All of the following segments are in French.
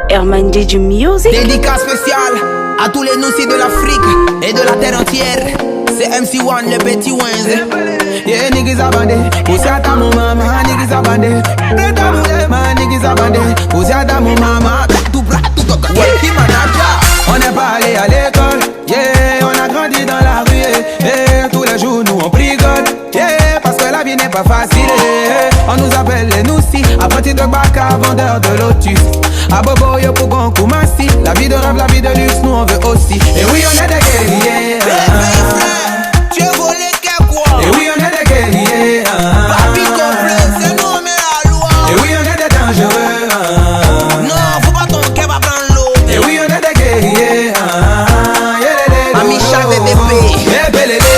Herman DJ du Music. Dédicace spéciale à tous les noussis de l'Afrique et de la terre entière. C'est MC1, le petit Wenz. Yeah, niggas a bandé. Poussé à ta maman, niggas a bandé. Prêta moulema, niggas a bandé. Poussé à ta maman, tout toca. On n'est pas allé à l'école. Yeah, on a grandi dans la rue. Yeah, tous les jours nous on bricole. Yeah, parce que la vie n'est pas facile. Yeah. On nous appelle les noussis. Apprenti de Baka, vendeur de lotus. À Bobo, yo pour Koumassi. La vie de rêve, la vie de luxe, nous on veut aussi. Et oui, on est des guerriers. Tu es volé qu'est quoi? Et oui, on est des guerriers. Papi complet, c'est nous on met la loi. Et oui, on est des dangereux. Non, faut pas ton qu'elle va prendre l'eau. Et oui, on est des guerriers. Mami Chave bébé. Epelele.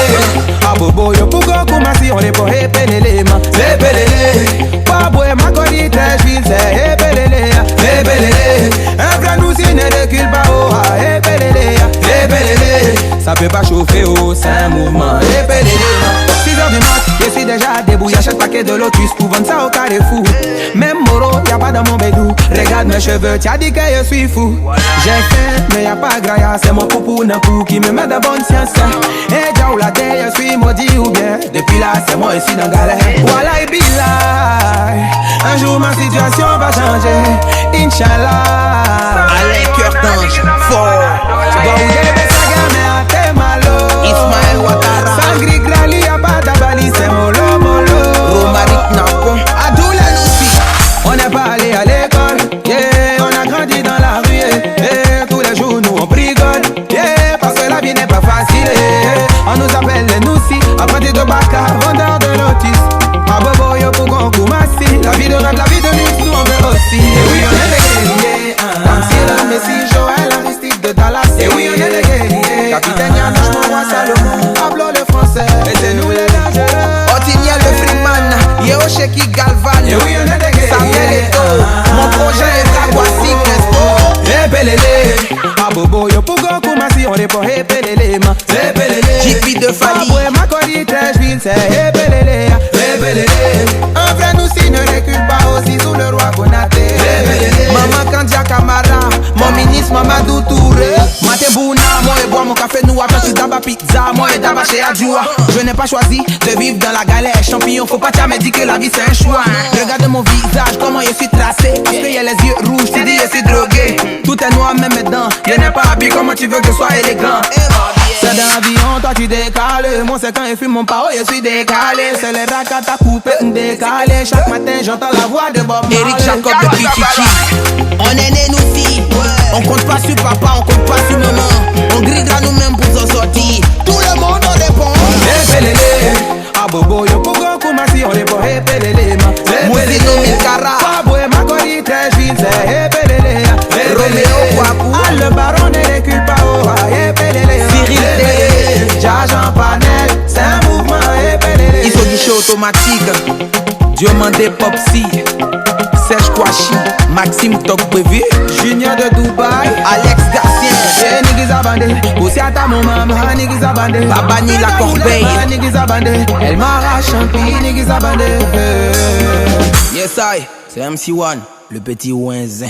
À Bobo, yo pour Koumassi, on est pour epelele. Epelele. Paboué, Makodi, Trècheville, c'est epelele. Epelele. Un vrai nous si ne recule pas. Oh, epelele. Epelele. Ça peut pas chauffer, oh, c'est un mouvement. Epelele. 6h du mat, je suis déjà debout. J'achète paquet de lotus pour vendre ça au carrefour. Même Moro, y'a pas dans mon bédou. Regarde mes cheveux, t'as dit que je suis fou. J'ai faim, mais y'a pas graya. C'est mon poupou Nampou qui me met de bonne science. Et Djaou la terre, je suis maudit ou bien. Depuis là, c'est moi ici dans galère. Voilà, et billah. Un jour ma situation va changer. Inch'Allah. Alain Cœur d'Ange, fort. Ismaël Ouattara, Sangri Grali, y'a pas d'abali, c'est mollo mollo. Romaric Napon, Adoula Noussi. On n'est pas allé à l'école, yeah, on a grandi dans la rue, yeah, tous les jours nous on bricole, yeah, parce que la vie n'est pas facile, yeah. On nous appelle les noussis, apprentis de Baka, vendeur de lotus. À Bobo, yo pour Koumassi, la vie de rêve, la vie de luxe, nous on veut aussi. Et oui, on est des guerriers, Tamsir, Messi, Joël, Aristide de Dallas. Et oui, on est des guerriers, Capitaine Yanoche, Monroy, Salomon, Pablo le français, et c'est nous les dangereux. Otiniel le Freeman, Yeo Sheki Galvan. Et oui, on est des guerriers, Samuel Eto, mon projet est Kawasi Crespo. Epelele, à Bobo, yo pour Koumassi, on est pour epelele, ma. Epelele, JP de Fali. Paboué, Makodi, Trècheville, c'est epelele, epelele. Un vrai nous si ne recule pas aussi sous le roi Konaté. Maman Kandia Kamara, mon ministre Mamadou Touré. Maté Bouna, moi et bois mon café noir. Petit d'aba pizza, moi et d'aba chez Adjoua. Je n'ai pas choisi de vivre dans la galère. Champignon, faut pas me dire que la vie c'est un choix. Regarde mon visage, comment je suis tracé. Parce qu'il y a les yeux rouges, tu dis je suis drogué. Tout est noir, même mes dents. Je n'ai pas habillé, comment tu veux que je sois élégant. C'est dans l'avion, toi tu décales. Moi c'est quand je fume mon pao, je suis décalé. C'est les racks à ta coupé, décalé. Chaque matin j'entends la voix de Bob Marley. Eric Jacob de Pichichi. On est nés nous filles. On compte pas sur papa, on compte pas sur maman. On grillera nous-mêmes pour s'en sortir. Tout le monde en dépend. Epelele, à Bobo, yo pour Koumassi, on est pour epelele, ma. Mousino Milkara. Paboué, Makodi, Trècheville, c'est epelele. Roméo Kwaku. Ah, le baron ne recule pas, oh, epelele. Cyril T. Jean Panel, c'est un mouvement epelele. Ils sont guichets automatiques. Diomandé Popsi. Serge Kouachi. Maxime Tokbrevi. Junior de Dubaï, Alex Garcien. yeah, niggas a bandé. Aussi à ta maman, niggas a bandé. Babani la Corbeille. Niggas a bandé. Elle m'arrache un pied, niggas a bandé. Yes I, c'est MC1, le petit Wenz.